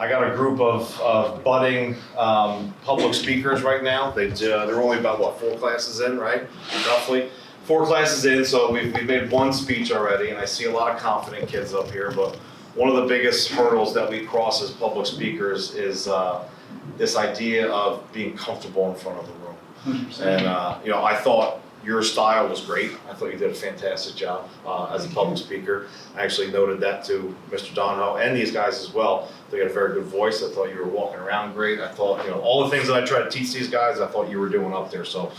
I got a group of budding public speakers right now. They're only about, what, 4 classes in, right? Roughly. 4 classes in, so we've made 1 speech already, and I see a lot of confident kids up here, but one of the biggest hurdles that we cross as public speakers is this idea of being comfortable in front of the room. 100%. And, you know, I thought your style was great. I thought you did a fantastic job as a public speaker. I actually noted that to Mr. Donahoe and these guys as well. They had a very good voice. I thought you were walking around great. I thought, you know, all the things that I try to teach these guys, I thought you were doing up there. So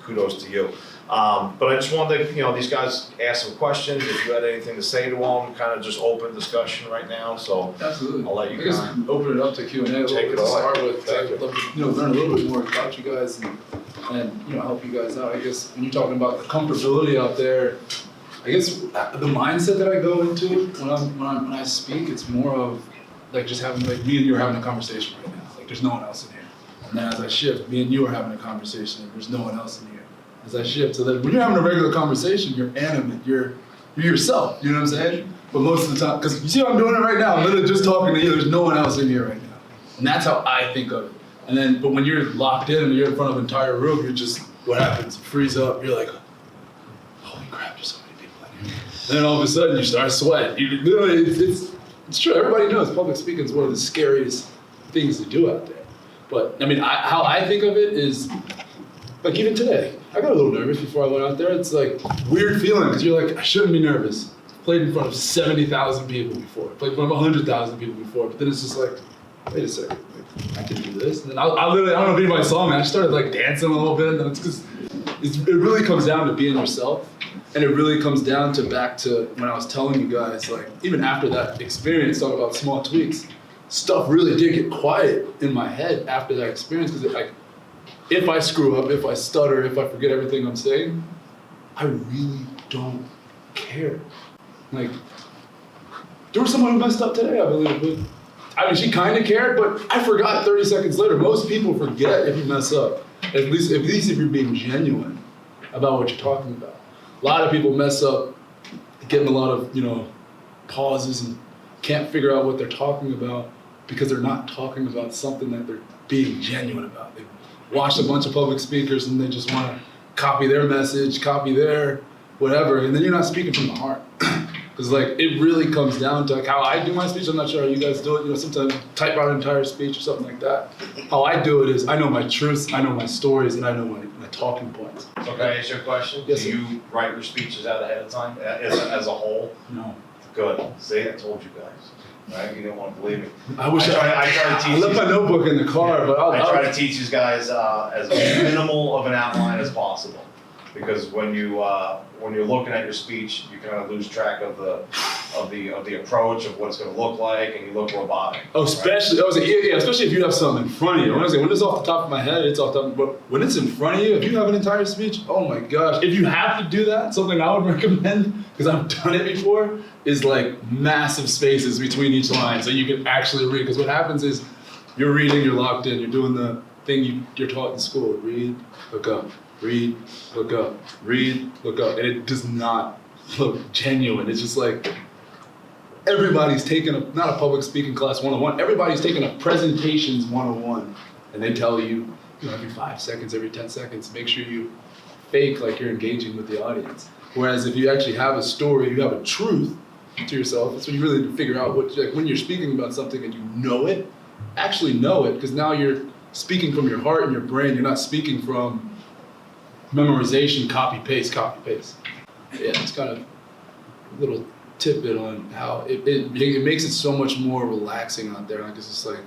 kudos to you. But I just wanted to, you know, these guys ask some questions. If you had anything to say to them, kind of just open discussion right now. So Absolutely. I'll let you I guess open it up to Q&A a little Take bit it to away. start with. I'd love to, learn a little bit more about you guys and help you guys out. I guess when you're talking about the comfortability out there, I guess the mindset that I go into when I speak, it's more of like just having like me and you are having a conversation right now. Like there's no one else in here. And then as I shift, me and you are having a conversation. And there's no one else in here. As I shift, so that when you're having a regular conversation, you're animate. You're yourself. You know what I'm saying? But most of the time, because you see how I'm doing it right now. I'm literally just talking to you. There's no one else in here right now. And that's how I think of it. And then, but when you're locked in and you're in front of an entire room, you're just, what happens? You freeze up. You're like, holy crap, there's so many people in here. And then all of a sudden you start sweating. It's true. Everybody knows public speaking is one of the scariest things to do out there. But I mean, how I think of it is, like even today, I got a little nervous before I went out there. It's like weird feeling because you're like, I shouldn't be nervous. Played in front of 70,000 people before. Played in front of 100,000 people before. But then it's just like, wait a second, I can do this. And then I literally, I don't know if anybody saw me. I started like dancing a little bit. And then it's because it really comes down to being yourself. And it really comes down to back to when I was telling you guys, like even after that experience, talking about small tweaks, stuff really did get quiet in my head after that experience because like, if I screw up, if I stutter, if I forget everything I'm saying, I really don't care. Like, there was someone who messed up today, I believe. But, I mean, she kind of cared, but I forgot 30 seconds later. Most people forget if you mess up, at least if you're being genuine about what you're talking about. A lot of people mess up, getting a lot of, pauses and can't figure out what they're talking about because they're not talking about something that they're being genuine about. They watch a bunch of public speakers and they just want to copy their message, copy their whatever, and then you're not speaking from the heart. Because like it really comes down to like how I do my speech. I'm not sure how you guys do it. Sometimes type out an entire speech or something like that. How I do it is I know my truths, I know my stories, and I know my talking points. So can I ask you a question? Yes, Do you write your speeches out ahead of time as a whole? No. Good. See, I told you guys. Right? You didn't want to believe me. I wish I try to teach I left my notebook in the car, but I try to teach these guys as minimal of an outline as possible, because when you're looking at your speech, you kind of lose track of the approach of what it's going to look like, and you look robotic. Oh, especially especially if you have something in front of you. Honestly, when it's off the top of my head, it's off the top. But when it's in front of you, if you have an entire speech, oh my gosh! If you have to do that, something I would recommend because I've done it before is like massive spaces between each line, so you can actually read. Because what happens is you're reading, you're locked in, you're doing the thing you're taught in school: read, look up, read, look up, read, look up, and it does not look genuine. It's just like. Everybody's taking not a public speaking class 101, everybody's taking a presentations 101. And they tell you, every 5 seconds, every 10 seconds, make sure you fake like you're engaging with the audience. Whereas if you actually have a story, you have a truth to yourself, that's when you really need to figure out when you're speaking about something and you know it, actually know it, because now you're speaking from your heart and your brain, you're not speaking from memorization, copy, paste. Yeah, it's kind of a little tidbit on how it makes it so much more relaxing out there. Like it's just like,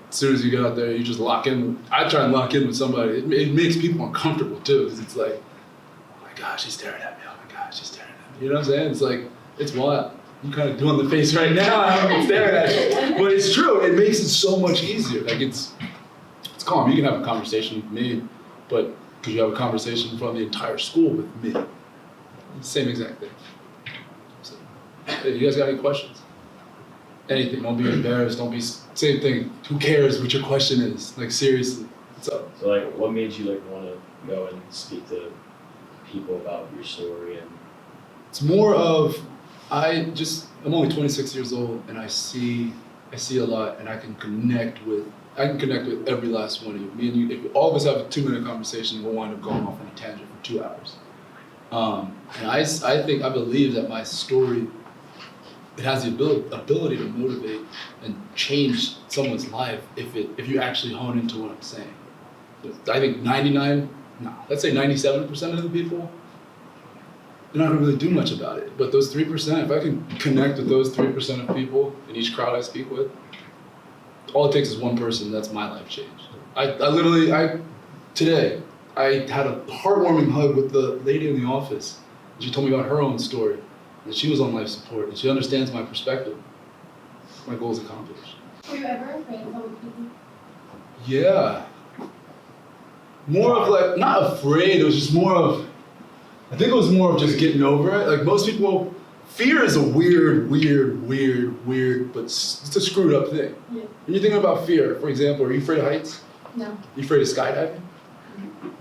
as soon as you get out there, you just lock in. I try and lock in with somebody. It makes people uncomfortable too, because it's like, oh my gosh, he's staring at me. Oh my gosh, he's staring at me. You know what I'm saying? It's like, it's what? I'm kind of doing the face right now. I'm staring at you. But it's true. It makes it so much easier. Like it's calm. You can have a conversation with me, but because you have a conversation from the entire school with me. Same exact thing. Hey, you guys got any questions? Anything, don't be embarrassed, same thing. Who cares what your question is? Like seriously, what's up? So like, what made you like want to go and speak to people about your story? And it's more of, I'm only 26 years old and I see I see a lot, and I can connect with every last one of you. Me and you, if all of us have a 2-minute conversation, we'll wind up going off on a tangent for 2 hours. And I believe that my story, it has the ability to motivate and change someone's life if you actually hone into what I'm saying. I think let's say 97% of the people, they're not gonna really do much about it. But those 3%, if I can connect with those 3% of people in each crowd I speak with, all it takes is one person, that's my life changed. Today, I had a heartwarming hug with the lady in the office. She told me about her own story, that she was on life support, and she understands my perspective. My goal is accomplished. Were you ever afraid of public speaking? Yeah. More of like, not afraid, it was just more of, I think it was more of just getting over it. Like most people, fear is a weird, but it's a screwed up thing. Yeah. When you're thinking about fear, for example, are you afraid of heights? No. You afraid of skydiving?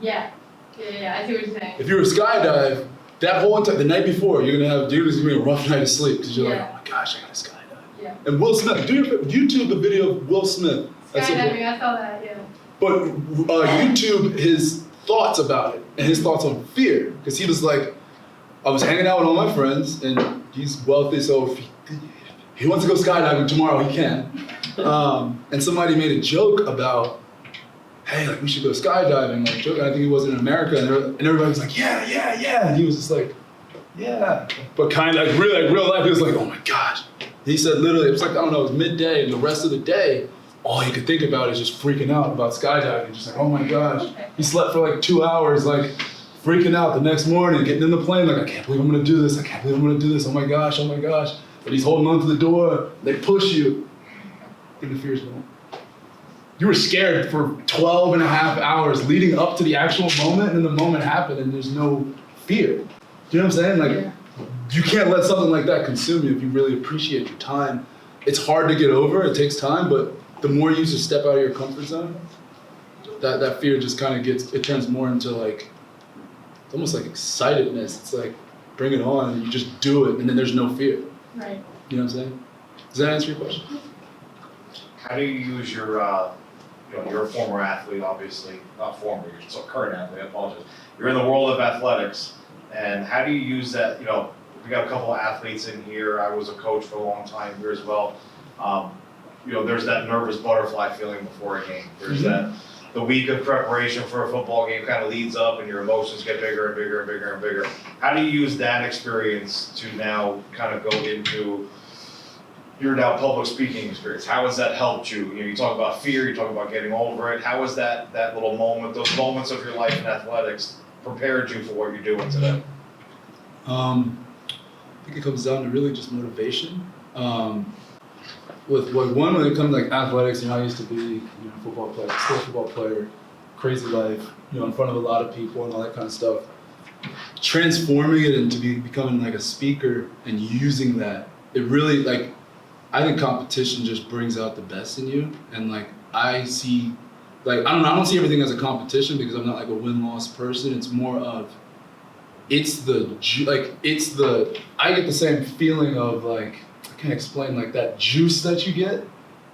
Yeah. Yeah, I see what you're saying. If you were to skydive, that whole entire, the night before, you're gonna have a rough night of sleep because you're like, oh my gosh, I gotta skydive. Yeah. And Will Smith, YouTube the video of Will Smith. Skydiving, I saw that, yeah. But YouTube his thoughts about it and his thoughts on fear, because he was like, I was hanging out with all my friends, and he's wealthy, so if he wants to go skydiving tomorrow, he can. And somebody made a joke about, hey, like we should go skydiving, like joking. I think he was in America, and everybody was like, yeah, and he was just like, yeah. But kind of like real life, he was like, oh my gosh. He said literally, it was like, I don't know, it was midday, and the rest of the day, all he could think about is just freaking out about skydiving, just like, oh my gosh. He slept for like 2 hours, like freaking out the next morning, getting in the plane, like, I can't believe I'm gonna do this, oh my gosh. But he's holding onto the door, they push you, and the fear's gone. You were scared for 12 and a half hours leading up to the actual moment, and then the moment happened, and there's no fear. Do you know what I'm saying? Like, Yeah. You can't let something like that consume you if you really appreciate your time. It's hard to get over, it takes time, but the more you just step out of your comfort zone, that fear just kind of it turns more into like, it's almost like excitedness. It's like, bring it on, and you just do it, and then there's no fear. Right. You know what I'm saying? Does that answer your question? How do you use your, you're a former athlete, obviously, not former, you're still a current athlete, I apologize. You're in the world of athletics, and how do you use that, we got a couple of athletes in here, I was a coach for a long time here as well. There's that nervous butterfly feeling before a game. There's that, the week of preparation for a football game kind of leads up and your emotions get bigger and bigger and bigger and bigger. How do you use that experience to now kind of go into your now public speaking experience? How has that helped you? You talk about fear, you talk about getting over it. How has that little moment, those moments of your life in athletics prepared you for what you're doing today? I think it comes down to really just motivation. When it comes to like athletics, I used to be a football player, still a football player, crazy life, in front of a lot of people and all that kind of stuff. Transforming it into becoming like a speaker and using that, it really I think competition just brings out the best in you. And I see, I don't see everything as a competition because I'm not like a win-loss person. It's more of, I get the same feeling of I can't explain that juice that you get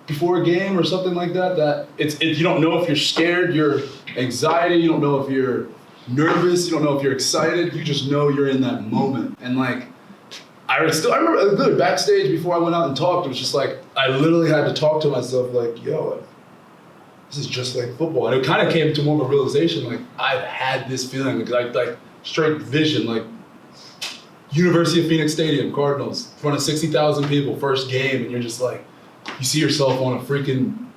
before a game or something like that, you don't know if you're scared, you're anxiety, you don't know if you're nervous, you don't know if you're excited, you just know you're in that moment. And I remember literally backstage before I went out and talked, it was just I literally had to talk to myself yo, this is just like football. And it kind of came to more of a realization, I've had this feeling, straight vision, University of Phoenix Stadium, Cardinals, in front of 60,000 people, first game, and you're just you see yourself on a freaking,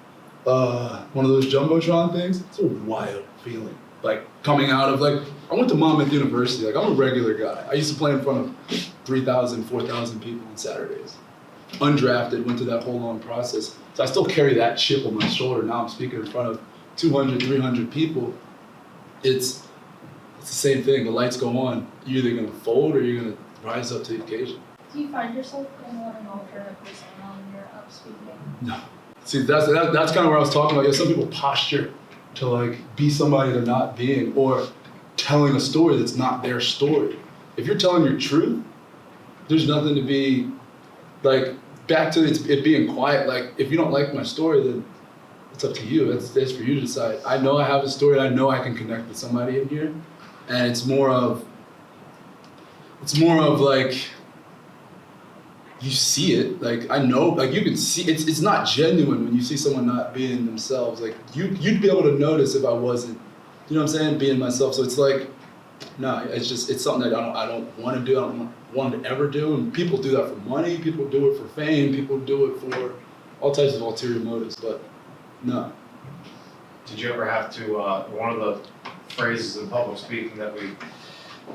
one of those Jumbotron things. It's a wild feeling. Coming out of, I went to Monmouth University, I'm a regular guy. I used to play in front of 3,000, 4,000 people on Saturdays. Undrafted, went through that whole long process. So I still carry that chip on my shoulder. Now I'm speaking in front of 200, 300 people. It's the same thing. The lights go on. You're either gonna fold or you're gonna rise up to the occasion. Do you find yourself putting on an alternate persona when you're up speaking? No. See, that's kind of where I was talking about. Some people posture to be somebody they're not being, or telling a story that's not their story. If you're telling your truth, there's nothing to be back to it being quiet. Like, if you don't like my story, then it's up to you. That's for you to decide. I know I have a story. I know I can connect with somebody in here, and it's more of like, you see it. Like, I know, like, you can see it's not genuine when you see someone not being themselves. Like, you'd be able to notice if I wasn't, you know what I'm saying, being myself. So it's like, no, it's something that I don't want to do. I don't want to ever do. And people do that for money. People do it for fame. People do it for all types of ulterior motives. But no. Did you ever have to, one of the phrases in public speaking that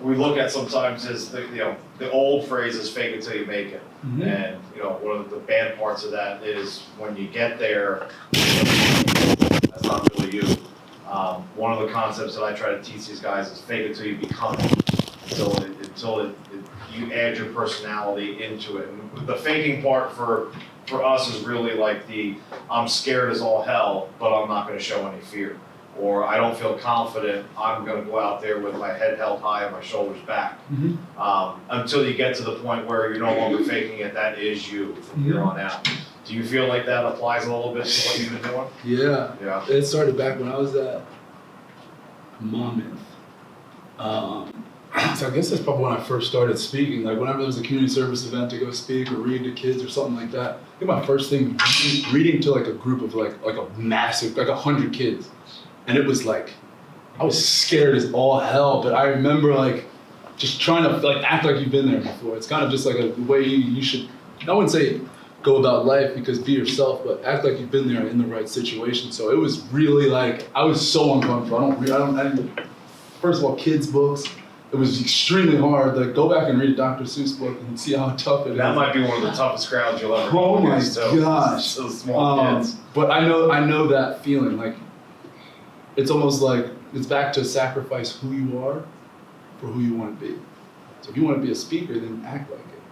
we look at sometimes is the old phrase is fake it till you make it. Mm-hmm. And, one of the bad parts of that is when you get there, that's not really you. One of the concepts that I try to teach these guys is fake it till you become it, until you add your personality into it. And the faking part for us is really like I'm scared as all hell, but I'm not gonna show any fear. Or I don't feel confident, I'm gonna go out there with my head held high and my shoulders back. Mm-hmm. Until you get to the point where you're no longer faking it, that is you from here on out. Do you feel like that applies a little bit to what you've been doing? Yeah. Yeah. It started back when I was at Monmouth. So I guess that's probably when I first started speaking. Like, whenever there was a community service event to go speak or read to kids or something like that, I think my first thing, reading to like a group of like a massive, like 100 kids. And it was like, I was scared as all hell, but I remember like just trying to like act like you've been there before. It's kind of just like a way you should, I wouldn't say go about life, because be yourself, but act like you've been there in the right situation. So it was really like, I was so uncomfortable. I didn't first of all, kids' books, it was extremely hard. Like, go back and read a Dr. Seuss book and see how tough it is. That might be one of the toughest crowds you'll ever Oh my too. gosh. Those small kids. But I know that feeling. Like, it's almost like it's back to sacrifice who you are for who you want to be. So if you want to be a speaker, then act like it.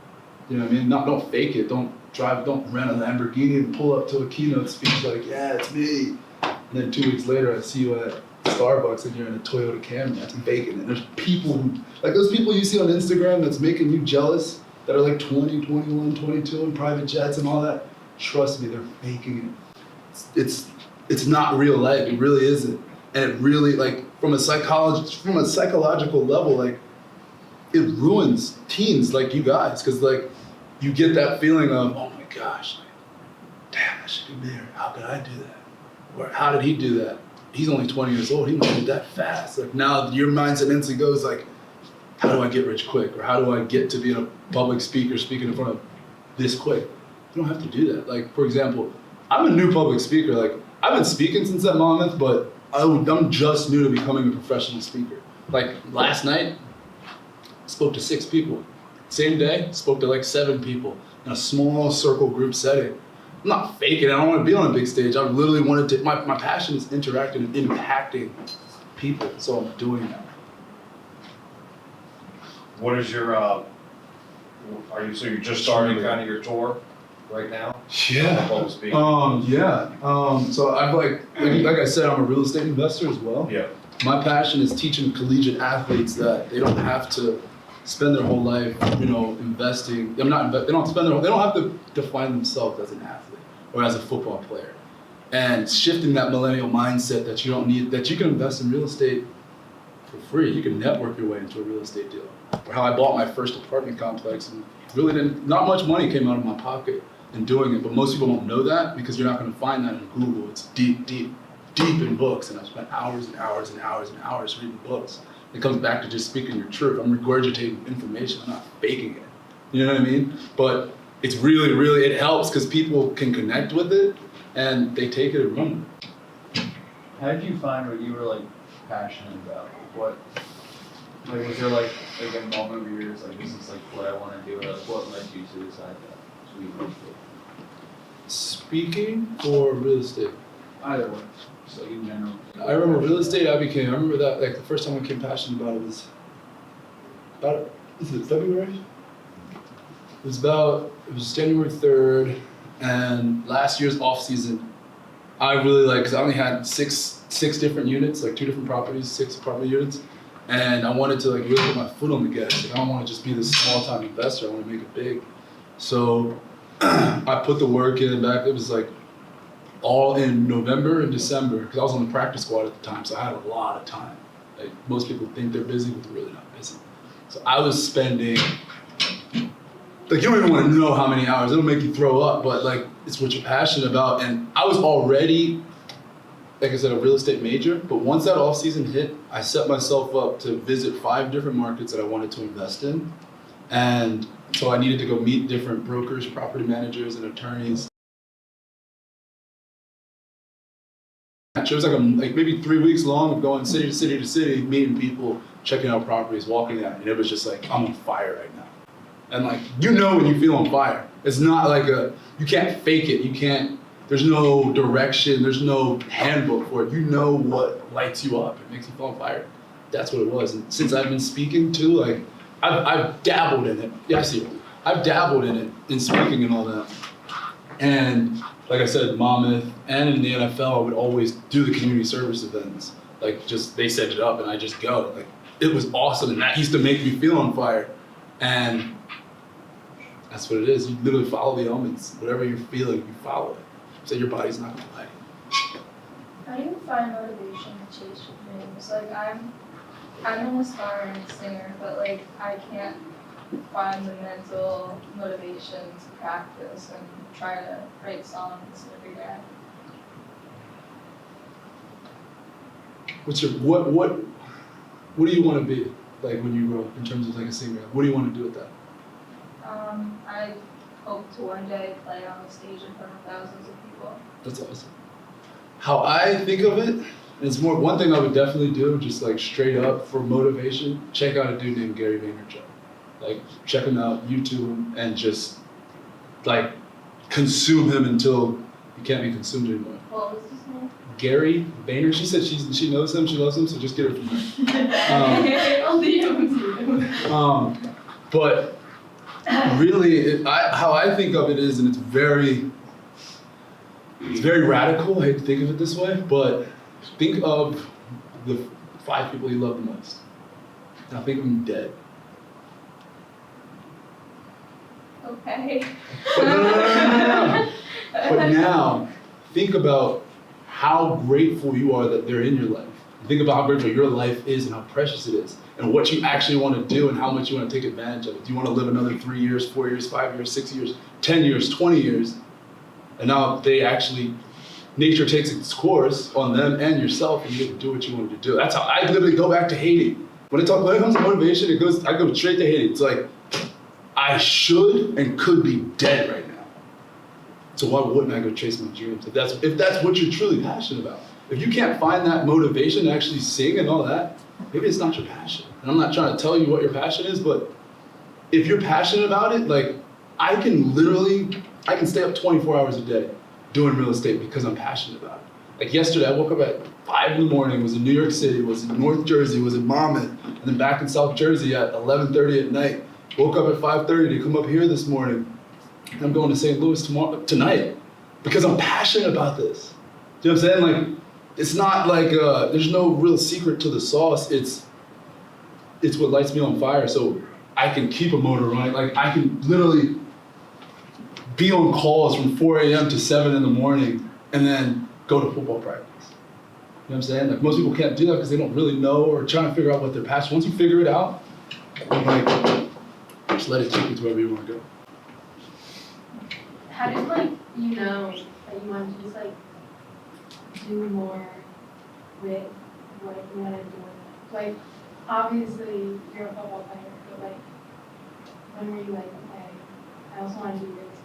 You know what I mean? Don't fake it. Don't rent a Lamborghini and pull up to a keynote speech like, yeah, it's me. And then 2 weeks later, I see you at Starbucks and you're in a Toyota Camry. That's faking it. There's people who, like those people you see on Instagram that's making you jealous, that are like 20, 21, 22 in private jets and all that. Trust me, they're faking it. It's not real life. It really isn't. And it really, like, from a psychological level, like, it ruins teens like you guys, because like you get that feeling of, oh my gosh, like, damn, I should be there. How could I do that? Or how did he do that? He's only 20 years old. He must be that fast. Like, now your mindset instantly goes like, how do I get rich quick? Or how do I get to be a public speaker speaking in front of this quick? You don't have to do that. Like, for example, I'm a new public speaker. Like, I've been speaking since at Monmouth, but I'm just new to becoming a professional speaker. Like, last night, spoke to 6 people. Same day, spoke to like 7 people in a small circle group setting. I'm not faking it. I don't want to be on a big stage. I literally wanted to, my passion is interacting and impacting people, so I'm doing that. What is your, so you're just starting kind of your tour right now? Yeah. Public speaking? So I've like I said, I'm a real estate investor as well. Yeah. My passion is teaching collegiate athletes that they don't have to spend their whole life, investing. They don't have to define themselves as an athlete or as a football player. And shifting that millennial mindset that you can invest in real estate for free. You can network your way into a real estate deal. Or how I bought my first apartment complex and really not much money came out of my pocket in doing it, but most people don't know that because you're not going to find that in Google. It's deep in books, and I've spent hours and hours and hours and hours reading books. It comes back to just speaking your truth. I'm regurgitating information. I'm not faking it. You know what I mean? But it's really, really, it helps because people can connect with it and they take it and run with it. How did you find what you were like passionate about? What, like, was there like a moment where you're just like, this is like what I want to do, or like what led you to decide that to be real estate? Speaking or real estate? Either way, just like in general. I remember real estate, I remember that, like, the first time I became passionate about it was is it February? It was January 3rd, and last year's off season, I really because I only had six different units, like 2 different properties, 6 property units, and I wanted to like really put my foot on the gas. Like, I don't want to just be this small time investor, I want to make it big. So I put the work in back, it was like all in November and December, because I was on the practice squad at the time, so I had a lot of time. Like most people think they're busy, but they're really not busy. So I was spending, like you don't even want to know how many hours, it'll make you throw up, but like it's what you're passionate about. And I was already, like I said, a real estate major, but once that off season hit, I set myself up to visit 5 different markets that I wanted to invest in. And so I needed to go meet different brokers, property managers, and attorneys. It was like maybe 3 weeks long of going city to city to city, meeting people, checking out properties, walking out, and it was just like, I'm on fire right now. And like, you know when you feel on fire. It's not like you can't fake it, there's no direction, there's no handbook for it. You know what lights you up, it makes you feel on fire. That's what it was. And since I've been speaking too, like, I've dabbled in it. Yeah, I see it. I've dabbled in it, in speaking and all that. And like I said, Monmouth and in the NFL, I would always do the community service events. Like just, they set it up and I just go. Like it was awesome and that used to make me feel on fire. And that's what it is. You literally follow the elements. Whatever you're feeling, you follow it. So your body's not gonna lie to you. How do you find motivation to chase your dreams? Like I'm an aspiring singer, but like I can't find the mental motivation to practice and try to write songs every day. What do you want to be like when you grow up in terms of like a singer? What do you want to do with that? I hope to one day play on the stage in front of thousands of people. That's awesome. How I think of it, it's more one thing I would definitely do, just like straight up for motivation. Check out a dude named Gary Vaynerchuk. Like check him out, YouTube him, and just like consume him until he can't be consumed anymore. What was his name? Gary Vayner. She said she knows him. She loves him. So just get her from there. I'll DM him to you. But really, how I think of it is, and it's very radical. I hate to think of it this way, but think of the 5 people you love the most. Now think of them dead. Okay. But no. But now, think about how grateful you are that they're in your life. Think about how grateful your life is and how precious it is, and what you actually want to do and how much you want to take advantage of it. Do you want to live another 3 years, 4 years, 5 years, 6 years, 10 years, 20 years? And now nature takes its course on them and yourself, and you get to do what you wanted to do. That's how I literally go back to hating. When it comes to motivation, I go straight to hating. It's like, I should and could be dead right now. So why wouldn't I go chase my dreams? If that's what you're truly passionate about. If you can't find that motivation to actually sing and all that, maybe it's not your passion. And I'm not trying to tell you what your passion is, but if you're passionate about it, like I can stay up 24 hours a day doing real estate because I'm passionate about it. Like yesterday, I woke up at 5 in the morning, was in New York City, was in North Jersey, was in Monmouth, and then back in South Jersey at 11:30 at night. Woke up at 5:30 to come up here this morning. And I'm going to St. Louis tonight because I'm passionate about this. Do you know what I'm saying? Like, it's not like, there's no real secret to the sauce. It's what lights me on fire. So I can keep a motor running. Like I can literally be on calls from 4 a.m. to 7 in the morning and then go to football practice. You know what I'm saying? Like most people can't do that because they don't really know or trying to figure out what their passion. Once you figure it out, like, just let it take you to wherever you want to go. How did that you want to just do more with what you want to do? Like obviously you're a football player, but when were you okay, I also want to do this?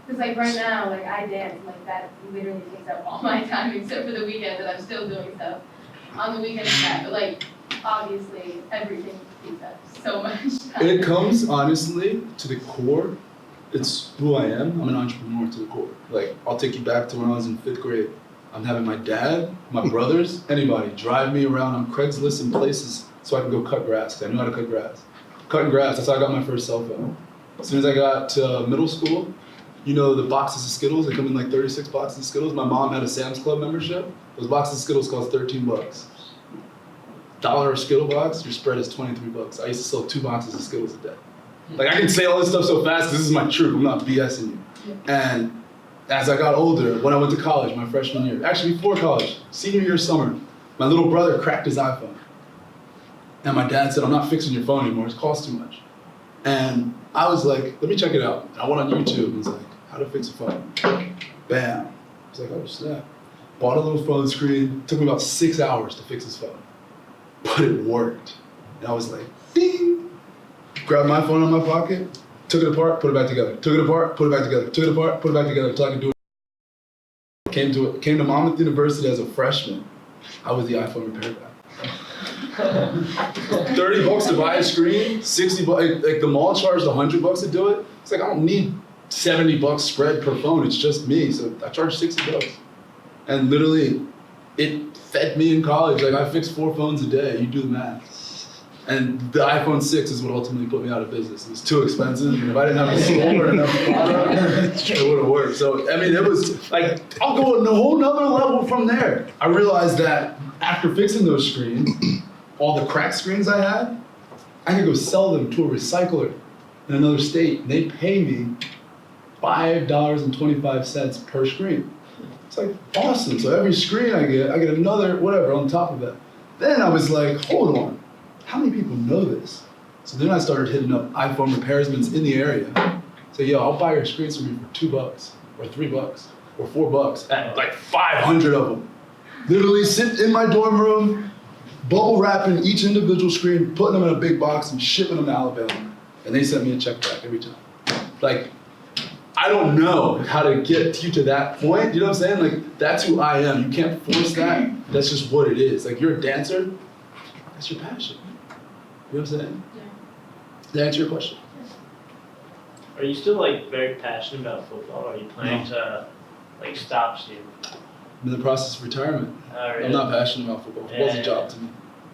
Because right now, I dance, that literally takes up all my time except for the weekend, and I'm still doing stuff on the weekend and that. But obviously everything takes up so much time. It comes honestly to the core. It's who I am. I'm an entrepreneur to the core. I'll take you back to when I was in 5th grade. I'm having my dad, my brothers, anybody drive me around on Craigslist and places so I can go cut grass, because I knew how to cut grass. Cutting grass, that's how I got my first cell phone. As soon as I got to middle school, the boxes of Skittles, they come in 36 boxes of Skittles. My mom had a Sam's Club membership. Those boxes of Skittles cost $13. $1 a Skittle box, your spread is $23. I used to sell 2 boxes of Skittles a day. Like I can say all this stuff so fast, this is my truth, I'm not BSing you. And as I got older, when I went to college, my freshman year, actually before college, senior year summer, my little brother cracked his iPhone. And my dad said, I'm not fixing your phone anymore, it costs too much. And I was like, let me check it out. And I went on YouTube and was like, how to fix a phone. Bam. I was like, oh snap. Bought a little phone screen, took me about 6 hours to fix his phone. But it worked. And I was like, ding! Grabbed my phone out of my pocket, took it apart, put it back together. Took it apart, put it back together. Took it apart, put it back together until I could do it. Came to Monmouth University as a freshman. I was the iPhone repair guy. $30 to buy a screen, $60, like the mall charged $100 to do it. It's like I don't need $70 spread per phone. It's just me, so I charge $60. And literally, it fed me in college. Like I fixed 4 phones a day. You do the math. And the iPhone 6 is what ultimately put me out of business. It was too expensive, and if I didn't have a store or enough product, it wouldn't work. So I mean, it was like I'll go a whole nother level from there. I realized that after fixing those screens, all the cracked screens I had, I could go sell them to a recycler in another state, and they pay me $5.25 per screen. It's like awesome. So every screen I get another whatever on top of that. Then I was like, hold on, how many people know this? So then I started hitting up iPhone repairsmans in the area. Say, yo, I'll buy your screens from you for $2 or $3 or $4, like 500 of them. Literally sit in my dorm room, bubble wrapping each individual screen, putting them in a big box and shipping them to Alabama. And they sent me a check back every time. Like, I don't know how to get you to that point, you know what I'm saying? Like, that's who I am. You can't force that. That's just what it is. Like, you're a dancer, that's your passion. You know what I'm saying? Yeah. Did that answer your question? Are you still like very passionate about football? Or are you planning to like stop soon? I'm in the process of retirement. Really? I'm not passionate about football. Football's Yeah. a job to me.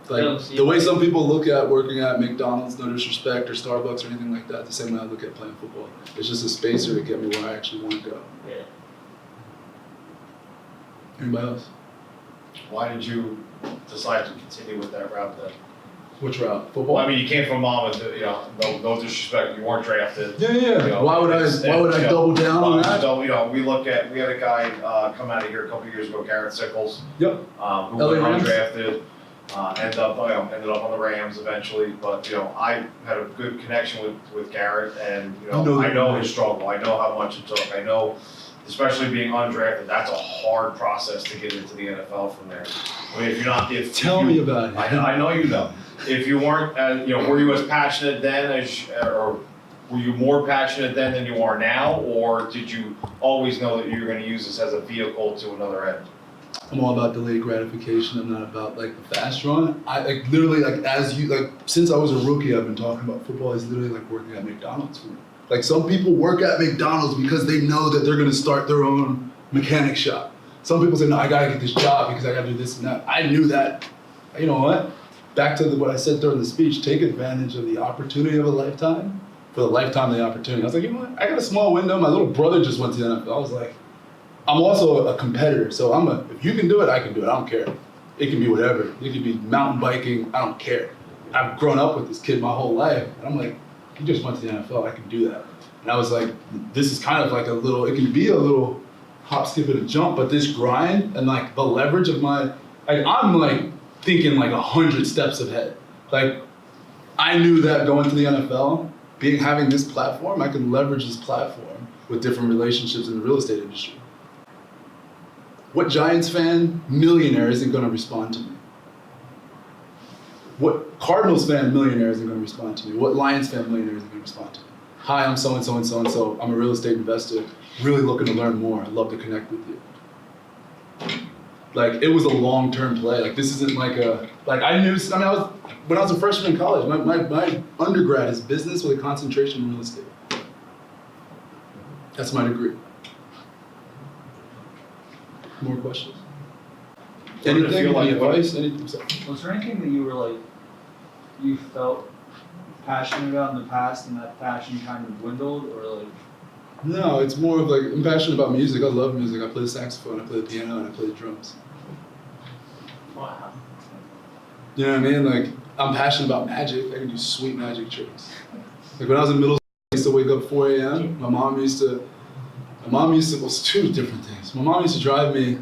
Don't Like, see the way why. some people look at working at McDonald's, no disrespect, or Starbucks or anything like that, the same way I look at playing football. It's just a spacer to get me where I actually want to go. Yeah. Anybody else? Why did you decide to continue with that route then? Which route? Football? Well, I mean, you came from Monmouth, you know, no disrespect, you weren't drafted. Yeah. You know, Why would I it's- double down on that? So, you know, we had a guy come out of here a couple years ago, Garrett Sickles, Yep. who LA went Rams? undrafted, ended up on the Rams eventually. But you know, I had a good connection with Garrett, and you know, I know his struggle. I know how much it took. I know, especially being undrafted, that's a hard process to get into the NFL from there. I mean, if you're not, Tell me about it. I know you know. If you weren't, you know, were you as passionate then or were you more passionate then than you are now, or did you always know that you were going to use this as a vehicle to another end? I'm all about delayed gratification. I'm not about like the fast run. I like literally since I was a rookie, I've been talking about football is literally like working at McDonald's for me. Like some people work at McDonald's because they know that they're gonna start their own mechanic shop. Some people say, no, I gotta get this job because I gotta do this and that. I knew that. You know what? Back to what I said during the speech, take advantage of the opportunity of a lifetime for the lifetime of the opportunity. I was like, you know what? I got a small window. My little brother just went to the NFL. I was like, I'm also a competitor, so if you can do it, I can do it. I don't care. It can be whatever. It can be mountain biking. I don't care. I've grown up with this kid my whole life, and I'm like, he just went to the NFL. I can do that. And I was like, this is kind of like it can be a little hop, skip, and a jump, but this grind and like the leverage of I'm like thinking like 100 steps ahead. Like, I knew that going to the NFL, having this platform, I can leverage this platform with different relationships in the real estate industry. What Giants fan, millionaire, isn't going to respond to me? What Cardinals fan, millionaire, isn't going to respond to me? What Lions fan, millionaire, isn't going to respond to me? Hi, I'm so-and-so and so-and-so. I'm a real estate investor, really looking to learn more. I'd love to connect with you. Like, it was a long-term play. Like, this isn't when I was a freshman in college, my undergrad is business with a concentration in real estate. That's my degree. More questions? What did it Anything? feel like? Any advice? Anything? Was there anything that you were like, you felt passionate about in the past and that passion kind of dwindled, or like? No, it's more of like, I'm passionate about music. I love music. I play the saxophone, I play the piano, and I play the drums. Wow. You know what I mean? Like, I'm passionate about magic. I can do sweet magic tricks. Like when I was in middle school, I used to wake up 4 a.m. My mom used to, well, it's two different things. My mom used to drive me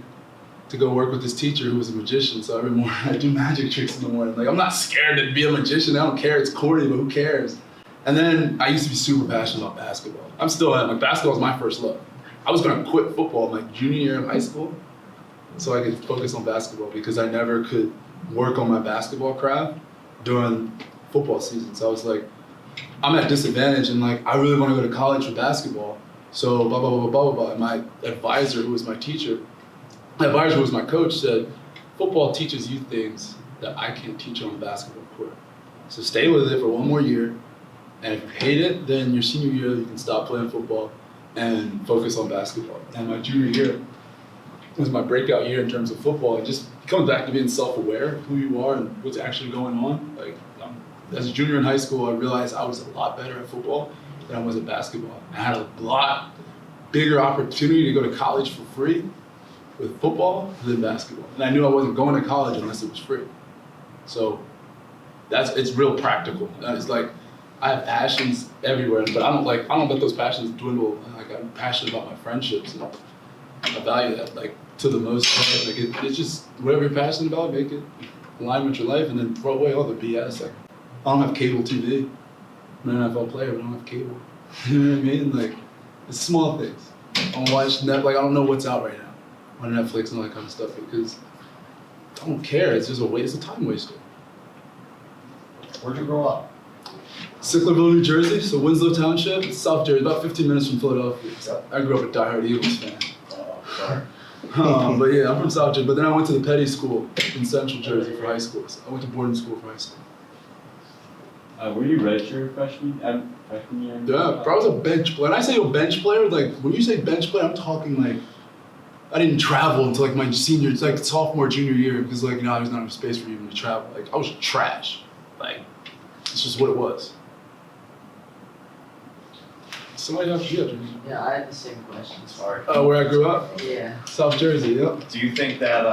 to go work with this teacher who was a magician. So every morning I do magic tricks in the morning. Like I'm not scared to be a magician. I don't care. It's corny, but who cares? And then I used to be super passionate about basketball. I'm still at, like basketball is my first love. I was gonna quit football my junior year of high school so I could focus on basketball because I never could work on my basketball craft during football season. So I was like, I'm at disadvantage and like I really want to go to college for basketball. So blah blah blah blah blah blah. And my advisor, who was my teacher, my advisor, who was my coach, said, football teaches you things that I can't teach on the basketball court. So stay with it for one more year. And if you hate it, then your senior year you can stop playing football and focus on basketball. And my junior year was my breakout year in terms of football. It just comes back to being self-aware of who you are and what's actually going on. Like as a junior in high school, I realized I was a lot better at football than I was at basketball. I had a lot bigger opportunity to go to college for free with football than basketball. And I knew I wasn't going to college unless it was free. So it's real practical. It's like I have passions everywhere, but I don't let those passions dwindle. Like I'm passionate about my friendships and I value that like to the most part. Like it's just whatever you're passionate about, make it align with your life and then throw away all the BS. Like I don't have cable TV. I'm an NFL player, but I don't have cable. You know what I mean? Like it's small things. I don't watch Netflix. Like I don't know what's out right now on Netflix and all that kind of stuff because I don't care. It's just a waste. It's a time waster. Where'd you grow up? Sicklerville, New Jersey, so Winslow Township, it's South Jersey, about 15 minutes from Philadelphia. So I grew up a diehard Eagles fan. Sorry. But yeah, I'm from South Jersey, but then I went to the Petty School in Central Jersey for high school. So I went to boarding school for high school. Were you redshirt freshman year? Yeah, bro, I was a bench player. When I say a bench player, like when you say bench player, I'm talking like I didn't travel until like my senior, it's like sophomore, junior year because like there's not enough space for you to travel. Like I was trash. Like it's just what it was. Somebody else, Yeah, I had the same question. Sorry. where I grew up? Yeah. South Jersey, yep. Do you think that,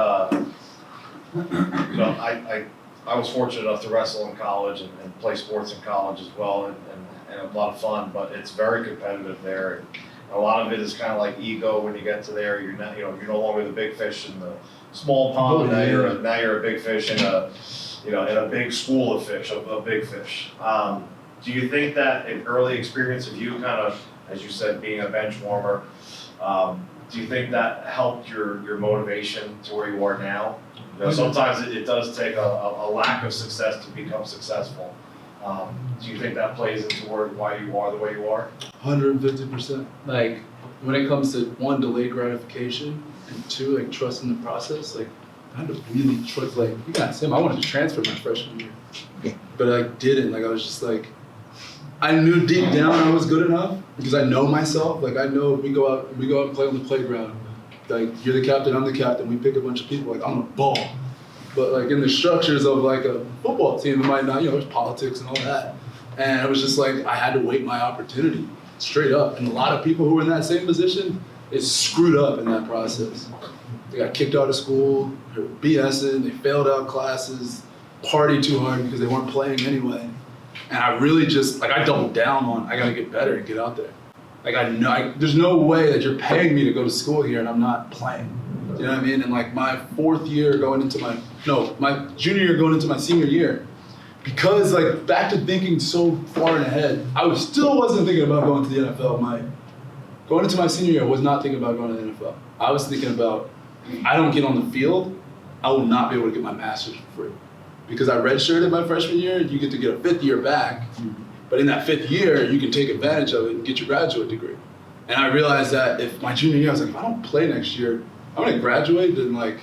I was fortunate enough to wrestle in college and play sports in college as well and a lot of fun, but it's very competitive there. And a lot of it is kind of like ego when you get to there. You're not, you're no longer the big fish in the small pond. Now you're a big fish in a big school of fish, a big fish. Do you think that an early experience of you kind of, as you said, being a bench warmer, do you think that helped your motivation to where you are now? You know, sometimes it does take a lack of success to become successful. Do you think that plays into why you are the way you are? 150%. Like when it comes to one, delayed gratification, and two, like trusting the process, like I had to really trust, like you guys, Sam, I wanted to transfer my freshman year, but I didn't. Like I was just like, I knew deep down I was good enough because I know myself. Like I know we go out and play on the playground. Like you're the captain, I'm the captain. We pick a bunch of people. Like I'm a ball, but like in the structures of like a football team, it might not. There's politics and all that. And it was just like I had to wait my opportunity, straight up. And a lot of people who were in that same position, it's screwed up in that process. They got kicked out of school, they were BSing, they failed out classes, partied too hard because they weren't playing anyway. And I really just, like I doubled down on, I gotta get better and get out there. Like I know, there's no way that you're paying me to go to school here and I'm not playing. You know what I mean? And like my fourth year going into my junior year going into my senior year, because like back to thinking so far ahead, I still wasn't thinking about going to the NFL. Going into my senior year, I was not thinking about going to the NFL. I was thinking about, I don't get on the field, I will not be able to get my master's for free. Because I redshirted my freshman year, you get to get a fifth year back. But in that fifth year, you can take advantage of it and get your graduate degree. And I realized that if my junior year, I was like, if I don't play next year, I'm gonna graduate, then like,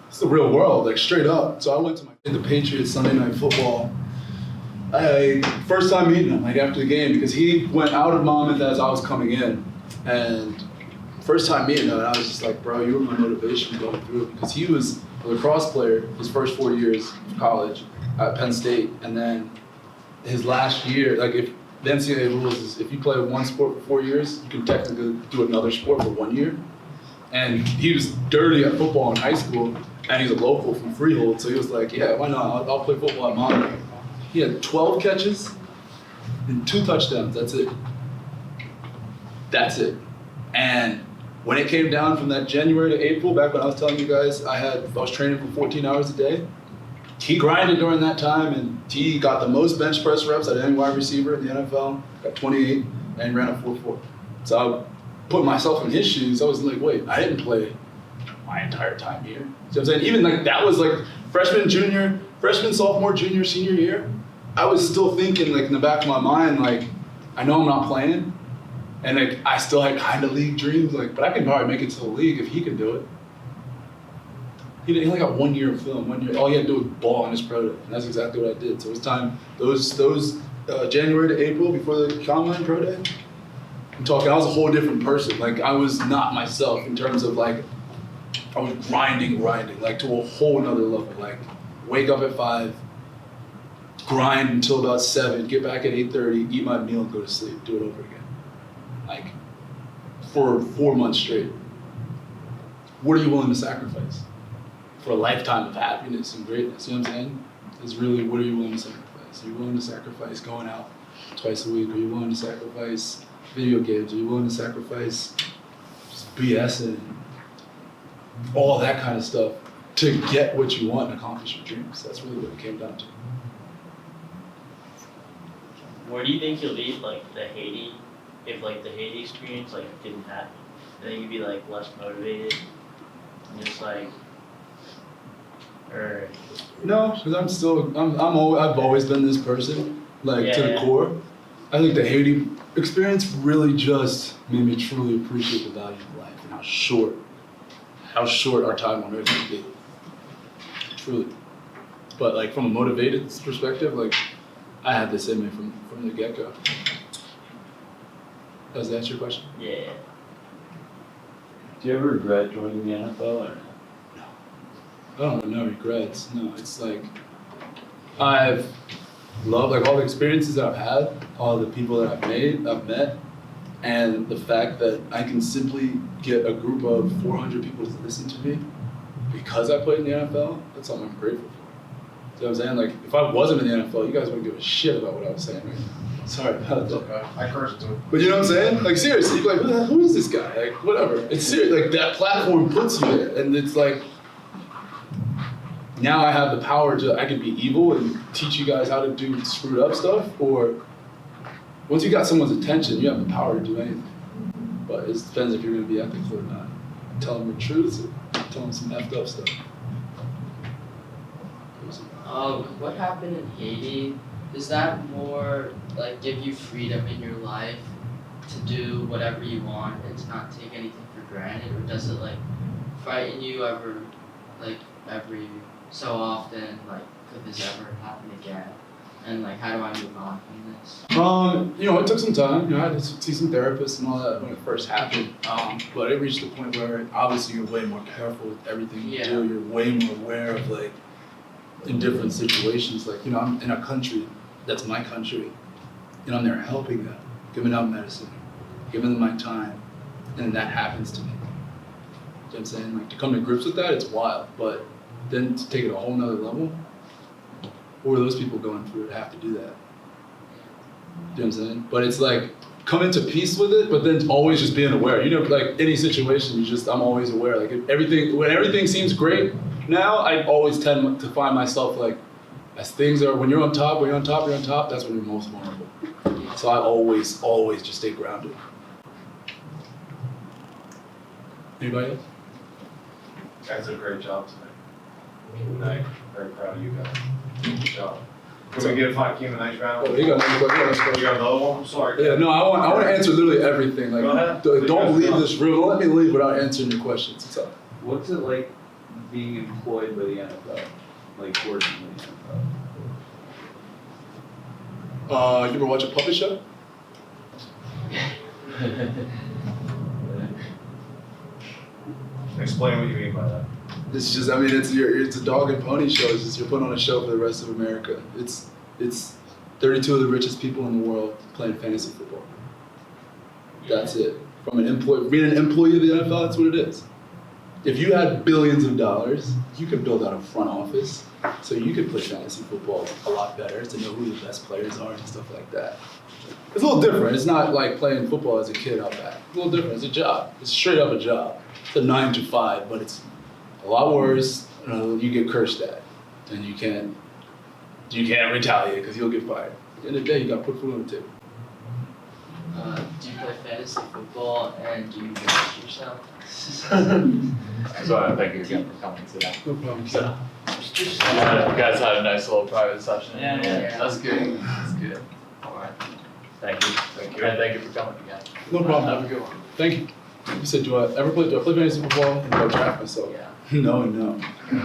it's the real world, like straight up. So I went to the Patriots Sunday Night Football. First time meeting him, like after the game, because he went out of Monmouth as I was coming in. And first time meeting him, and I was just like, bro, you were my motivation going through it. Because he was a lacrosse player his first 4 years of college at Penn State. And then his last year, like if the NCAA rules is if you play one sport for 4 years, you can technically do another sport for 1 year. And he was dirty at football in high school, and he's a local from Freehold, so he was like, yeah, why not? I'll play football at Monmouth. He had 12 catches and 2 touchdowns. That's it. That's it. And when it came down from that January to April, back when I was telling you guys I was training for 14 hours a day, he grinded during that time, and he got the most bench press reps out of any wide receiver in the NFL, got 28, and ran a 4.4. So I put myself in his shoes. I was like, wait, I didn't play my entire time here. You know what I'm saying? Even like that was like freshman, sophomore, junior, senior year. I was still thinking like in the back of my mind, like, I know I'm not playing, and like I still had kind of league dreams, like, but I can probably make it to the league if he can do it. He only got 1 year of film, 1 year. All he had to do was ball on his pro day, and that's exactly what I did. So it was time, those January to April before the combine pro day, I'm talking, I was a whole different person. Like, I was not myself in terms of like, I was grinding, like to a whole nother level. Like, wake up at 5, grind until about 7, get back at 8:30, eat my meal and go to sleep, do it over again. Like, for 4 months straight. What are you willing to sacrifice? For a lifetime of happiness and greatness, you know what I'm saying? It's really, what are you willing to sacrifice? Are you willing to sacrifice going out twice a week? Are you willing to sacrifice video games? Are you willing to sacrifice just BSing, all that kind of stuff to get what you want and accomplish your dreams? That's really what it came down to. Where do you think you'll be, like, if like the Haiti experience like didn't happen? I think you'd be like less motivated, and just like, or No, because I've always been this person, like to the Yeah. core. I think the Haiti experience really just made me truly appreciate the value of life and how short our time on earth can be. Truly. But like from a motivated perspective, like I had this in me from the get-go. Does that answer your question? yeah. Do you ever regret joining the NFL or? I don't have no regrets. No, it's like I've loved like all the experiences that I've had, all the people that I've met, and the fact that I can simply get a group of 400 people to listen to me because I played in the NFL. That's something I'm grateful for. You know what I'm saying? Like if I wasn't in the NFL, you guys wouldn't give a shit about what I was saying right now. Sorry about that. I cursed too. But you know what I'm saying? Like seriously, you're like, who is this guy? Like whatever. It's serious. Like that platform puts you there, and it's like. Now I have the power I can be evil and teach you guys how to do screwed up stuff, or once you got someone's attention, you have the power to do anything. But it depends if you're gonna be ethical or not. Tell them the truth or tell them some effed up stuff. What happened in Haiti, does that more like give you freedom in your life to do whatever you want and to not take anything for granted, or does it like frighten you ever, like every so often, like could this ever happen again? And like how do I move on from this? You know, it took some time. You know, I had to see some therapists and all that when it first happened. But it reached a point where obviously you're way more careful with everything you do. You're way more aware of like in different situations. Like, you know, I'm in a country that's my country, and I'm there helping them, giving out medicine, giving them my time, and that happens to me. You know what I'm saying? Like to come to grips with that, it's wild. But then to take it a whole nother level, what were those people going through to have to do that? You know what I'm saying? But it's like coming to peace with it, but then always just being aware. You know, like any situation, I'm always aware. Like when everything seems great now, I always tend to find myself like, as things are, when you're on top, that's when you're most vulnerable. So I always just stay grounded. Anybody else? You guys did a great job tonight. Keem and I, very proud of you guys. Good job. Can we get a Hakeem and nice round? Oh, you got another question? You got another one? I'm sorry. Yeah, no, I want to answer literally everything. Like, Go ahead. don't leave this room. Don't let me leave without answering your questions. It's up. What's it like being employed by the NFL? Like working with the NFL? You ever watch a puppet show? Explain what you mean by that. It's just, I mean, it's a dog and pony show. It's just you're putting on a show for the rest of America. It's 32 of the richest people in the world playing fantasy football. That's it. From an employee, being an employee of the NFL, that's what it is. You know if you had billions of dollars, you could build out a front office, so you could play fantasy football a lot better to know who the best players are and stuff like that. It's a little different. It's not like playing football as a kid out back. It's a little different. It's a job. It's straight up a job. It's a 9 to 5, but it's a lot worse. You get cursed at, and you can't retaliate because you'll get fired. At the end of the day, you got to put food on the table. Do you play fantasy football and do you watch yourself? So I thank you again for coming today. No problem. So, you guys had a nice little private session. Yeah. That's good. That's good. Alright. Thank you. Thank you. And thank you for coming again. No problem. Have a good one. Thank you. You said, do I play fantasy football and do I draft myself? Yeah. No. I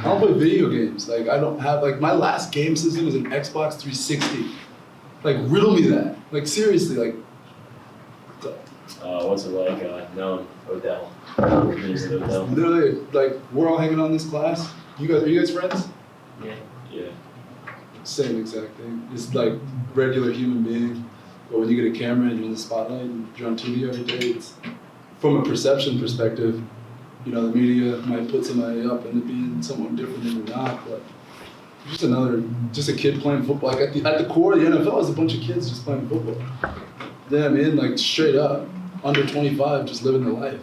don't play video games. Like, I don't have, like, my last game system was an Xbox 360. Like, riddle me that. Like, seriously, like. What's it like knowing Odell? Mr. Odell? Literally, like, we're all hanging on this class. Are you guys friends? Yeah. Same exact thing. It's like regular human being. But when you get a camera and you're in the spotlight and you're on TV every day, it's from a perception perspective, you know, the media might put somebody up into being someone different than you're not, but just a kid playing football. Like at the core of the NFL is a bunch of kids just playing football. Yeah, I mean, like straight up, under 25, just living their life,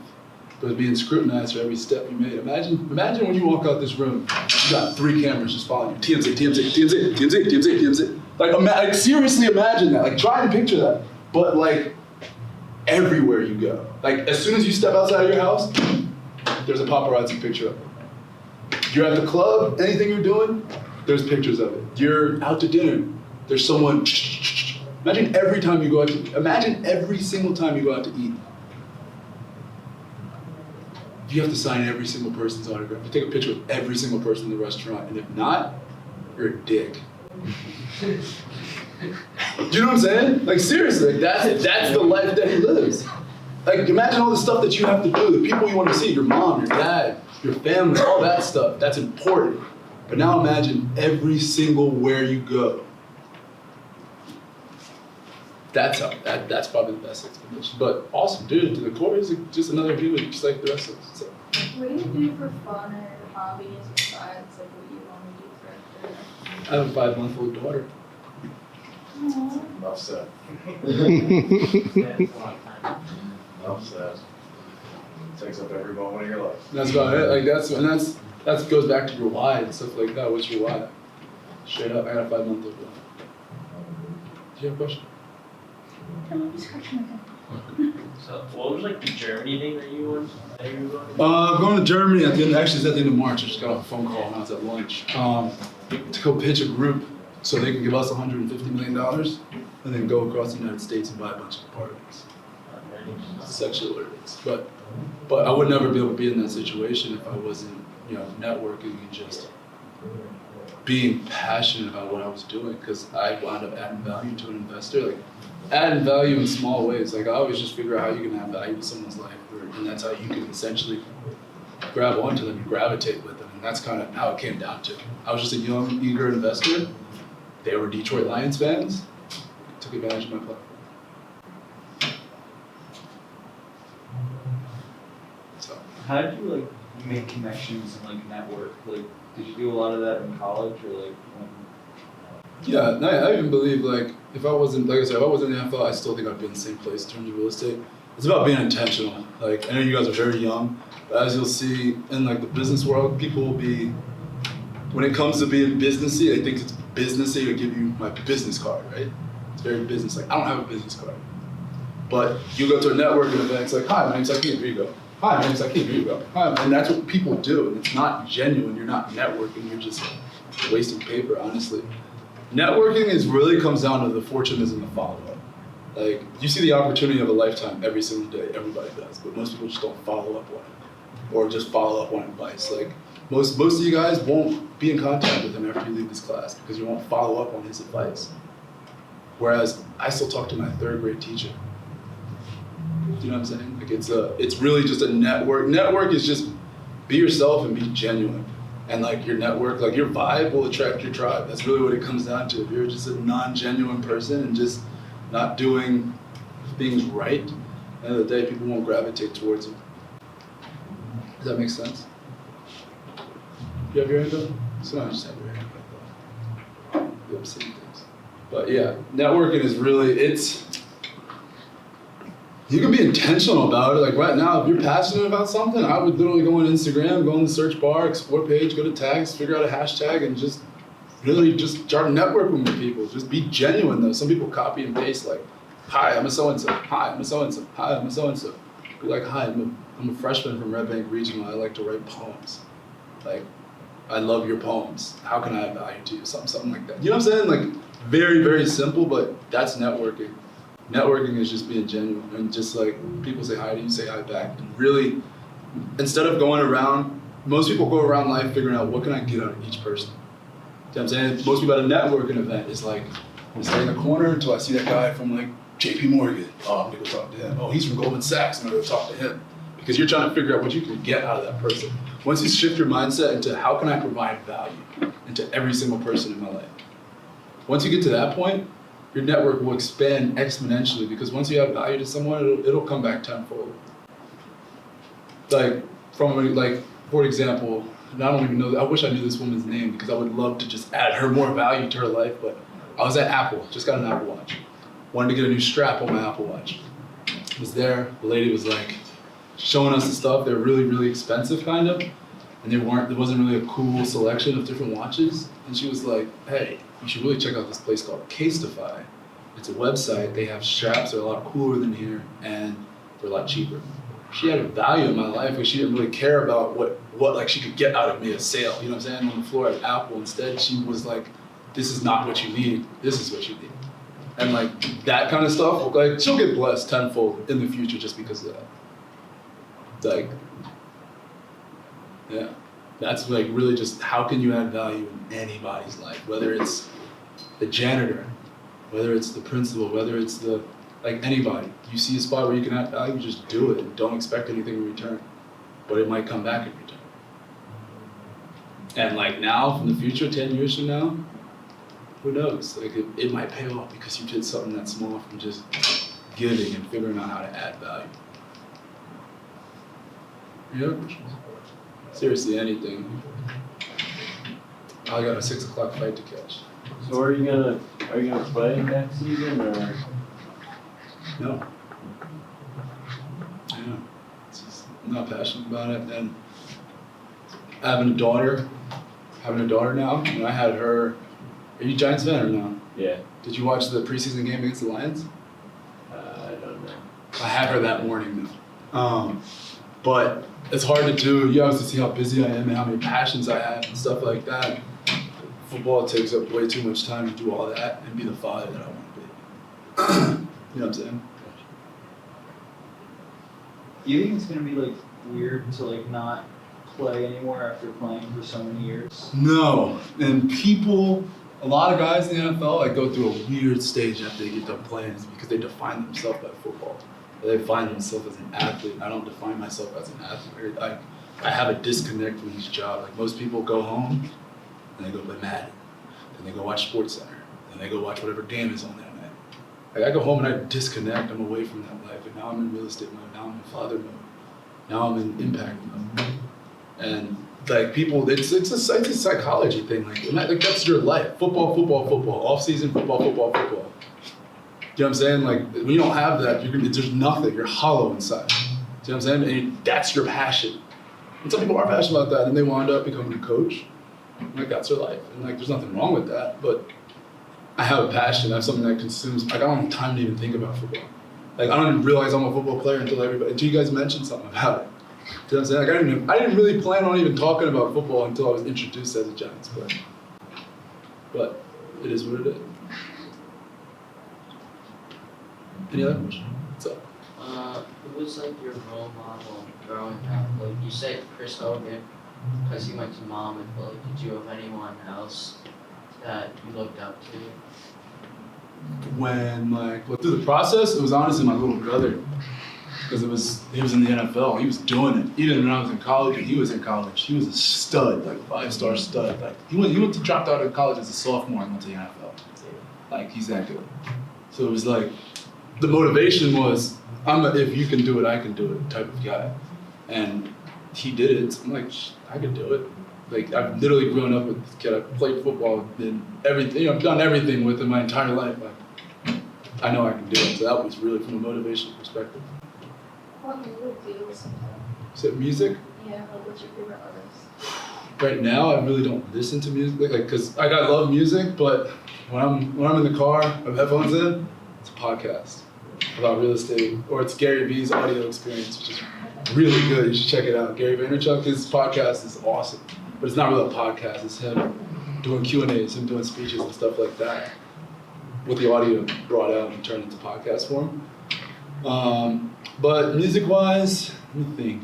but being scrutinized for every step you made. Imagine when you walk out this room, you got 3 cameras just following you. TMZ. Like seriously imagine that. Like try and picture that. But like everywhere you go. Like as soon as you step outside of your house, there's a paparazzi picture of it. You're at the club, anything you're doing, there's pictures of it. You're out to dinner, there's someone. Imagine every single time you go out to eat. You have to sign every single person's autograph. You take a picture with every single person in the restaurant, and if not, you're a dick. Do you know what I'm saying? Like seriously, like that's the life that he lives. Like imagine all the stuff that you have to do, the people you want to see, your mom, your dad, your family, all that stuff. That's important. But now imagine every single where you go. That's probably the best explanation. But awesome, dude. To the core, is just another human, just like the rest of us. So. What do you do for fun or hobbies besides like what you want to do for a career? I have a 5-month-old daughter. Aww. Enough said. Yeah, it's a long time. Enough said. Takes up every moment of your life. That's about it. Like that goes back to your why and stuff like that. What's your why? Straight up, I got a 5-month-old daughter. Do you have a question? So what was like the Germany thing that you were going to? I'm going to Germany it's at the end of March. I just got off a phone call when I was at lunch. To go pitch a group so they can give us $150 million and then go across the United States and buy a bunch of apartments. Essentially what it is. But I would never be able to be in that situation if I wasn't, networking and just being passionate about what I was doing, because I wound up adding value to an investor. Like adding value in small ways. Like I always just figure out how you can add value to someone's life, and that's how you can essentially grab onto them and gravitate with them. And that's kind of how it came down to. I was just a young, eager investor. They were Detroit Lions fans. Took advantage of my platform. So. How did you make connections and network? Did you do a lot of that in college or when? Yeah, I even believe if I wasn't, like I said, if I wasn't in the NFL, I still think I'd be in the same place in terms of real estate. It's about being intentional. I know you guys are very young, but as you'll see in the business world, people will be, when it comes to being businessy, they think it's businessy to give you my business card, right? It's very business. I don't have a business card. But you go to a networking event, it's like, hi, my name's Hakeem, here you go. Hi, my name's Hakeem, here you go. Hi, and that's what people do, and it's not genuine. You're not networking, you're just wasting paper, honestly. Networking really comes down to the fortune is in the follow-up. You see the opportunity of a lifetime every single day, everybody does, but most people just don't follow up on it, or just follow up on advice. Most of you guys won't be in contact with him after you leave this class because you won't follow up on his advice. Whereas I still talk to my 3rd grade teacher. Do you know what I'm saying? It's really just a network. Network is just be yourself and be genuine. And your network, your vibe will attract your tribe. That's really what it comes down to. If you're just a non-genuine person and just not doing things right, at the end of the day, people won't gravitate towards you. Does that make sense? You have your hand up? Sometimes just have your hand up. Yep, same things. But yeah, networking is really, you can be intentional about it. Like right now, if you're passionate about something, I would literally go on Instagram, go on the search bar, explore page, go to tags, figure out a hashtag, and just really just start networking with people. Just be genuine though. Some people copy and paste like, hi, I'm a so-and-so. Hi, I'm a so-and-so. Hi, I'm a so-and-so. Be like, hi, I'm a freshman from Red Bank Regional. I like to write poems. Like, I love your poems. How can I add value to you? Something like that. You know what I'm saying? Like, very, very simple, but that's networking. Networking is just being genuine. And just like, people say hi to you, say hi back. And really, instead of going around, most people go around life figuring out what can I get out of each person. You know what I'm saying? Most people at a networking event is like, I'm gonna stay in the corner until I see that guy from like JP Morgan. Oh, I'm gonna go talk to him. Oh, he's from Goldman Sachs. I'm gonna go talk to him. Because you're trying to figure out what you can get out of that person. Once you shift your mindset into how can I provide value into every single person in my life. Once you get to that point, your network will expand exponentially because once you have value to someone, it'll come back tenfold. Like, for example, and I don't even know, I wish I knew this woman's name because I would love to just add her more value to her life, but I was at Apple, just got an Apple Watch. Wanted to get a new strap on my Apple Watch. Was there, the lady was like, showing us the stuff. They're really, really expensive kind of, and there wasn't really a cool selection of different watches. And she was like, hey, you should really check out this place called Casetify. It's a website, they have straps, they're a lot cooler than here, and they're a lot cheaper. She had a value in my life where she didn't really care about what like she could get out of me a sale, you know what I'm saying, on the floor at Apple. Instead, she was like, this is not what you need, this is what you need. And like that kind of stuff, like she'll get blessed tenfold in the future just because of that. Like, yeah, that's like really just how can you add value in anybody's life, whether it's the janitor, whether it's the principal, whether it's like anybody. You see a spot where you can add value, just do it and don't expect anything in return, but it might come back in return. And like now, from the future, 10 years from now, who knows? Like it might pay off because you did something that small from just giving and figuring out how to add value. Yep. Seriously, anything. I got a 6 o'clock flight to catch. So are you gonna play next season or? No. Yeah. I'm not passionate about it. And having a daughter now, and I had her. Are you a Giants fan or no? Yeah. Did you watch the preseason game against the Lions? I don't know. I had her that morning though. But it's hard to do. You obviously see how busy I am and how many passions I have and stuff like that. Football takes up way too much time to do all that and be the father that I want to be. You know what I'm saying? Do you think it's gonna be like weird to like not play anymore after playing for so many years? No. And a lot of guys in the NFL like go through a weird stage after they get done playing is because they define themselves by football. They define themselves as an athlete. I don't define myself as an athlete. I have a disconnect from each job. Like most people go home and they go play Madden. Then they go watch SportsCenter. Then they go watch whatever game is on that night. Like I go home and I disconnect. I'm away from that life. And now I'm in real estate mode. Now I'm in father mode. Now I'm in impact mode. And like people, it's a psychology thing. Like that's your life. Football. Off season, football. You know what I'm saying? Like, when you don't have that, there's nothing. You're hollow inside. You know what I'm saying? And that's your passion. And some people are passionate about that, and they wind up becoming a coach. Like, that's their life. And, like, there's nothing wrong with that. But I have a passion. I have something that consumes. Like, I don't have time to even think about football. Like, I don't even realize I'm a football player until you guys mentioned something about it. You know what I'm saying? Like, I didn't really plan on even talking about football until I was introduced as a Giants player. But it is what it is. Any other questions? What's up? Who was like your role model growing up? Like you said Chris Hogan, because he went to Mom, but like did you have anyone else that you looked up to? When through the process, it was honestly my little brother, because he was in the NFL. He was doing it. Even when I was in college, and he was in college, he was a stud, like 5-star stud. Like he dropped out of college as a sophomore and went to the NFL. Like he's that good. So it was like. The motivation was, if you can do it, I can do it type of guy. And he did it. I'm like, I could do it. Like, I've literally grown up with this kid. I've played football, and everything. You know, I've done everything with him my entire life. Like, I know I can do it. So that was really from a motivational perspective. What music do you listen to? Is it music? Yeah, like what's your favorite artist? Right now, I really don't listen to music, like, cause I love music, but when I'm in the car, I have headphones in, it's a podcast about real estate, or it's Gary Vee's audio experience, which is really good. You should check it out. Gary Vaynerchuk, his podcast is awesome, but it's not really a podcast. It's him doing Q&As, him doing speeches and stuff like that, with the audio brought out and turned into podcast form. But music-wise, let me think.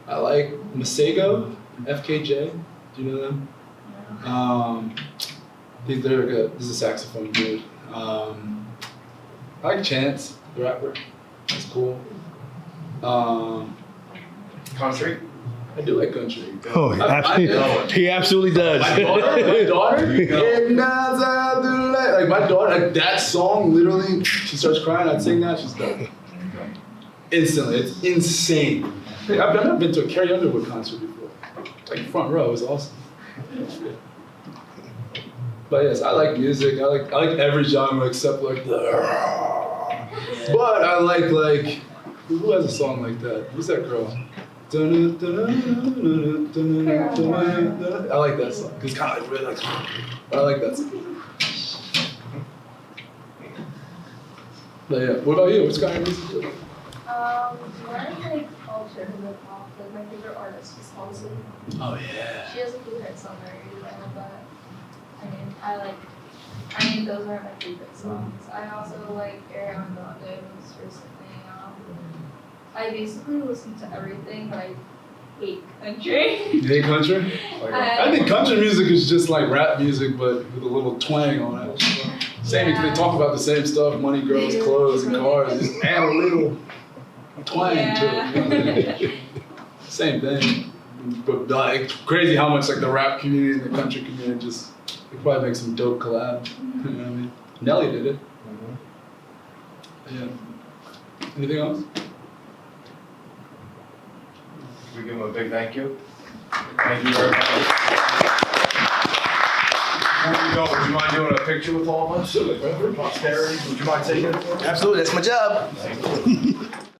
I like Masego, FKJ. Do you know them? They're good. This is a saxophone dude. I like Chance, the rapper. That's cool. Country? I do like country. Oh, he absolutely does. My daughter? And outside the light. Like my daughter, like that song, literally, she starts crying, I'd sing that, she's done. Instantly, it's insane. I've never been to a Carrie Underwood concert before. Like front row, it was awesome. But yes, I like music. I like every genre except like the. But I like who has a song like that? Who's that girl? I like that song. It's kind of like really like. I like that song. But yeah, what about you? What's kind of music? More like alternative pop. Like my favorite artist is Valles. Oh yeah. She has a few hit songs I really love, but those are my favorite songs. I also like Ariana Grande most recently. I basically listen to everything, but I hate country. You hate country? I think country music is just like rap music, but with a little twang on it. Same, they talk about the same stuff: money, girls, clothes, and cars. Just add a little twang to it. Same thing. But like crazy how much like the rap community and the country community just they probably make some dope collabs. You know what I mean? Nelly did it. Yeah. Anything else? We give him a big thank you. Thank you very much. Before we go, would you mind doing a picture with all of us? For posterity, would you mind taking it for us? Absolutely, that's my job. Thank you.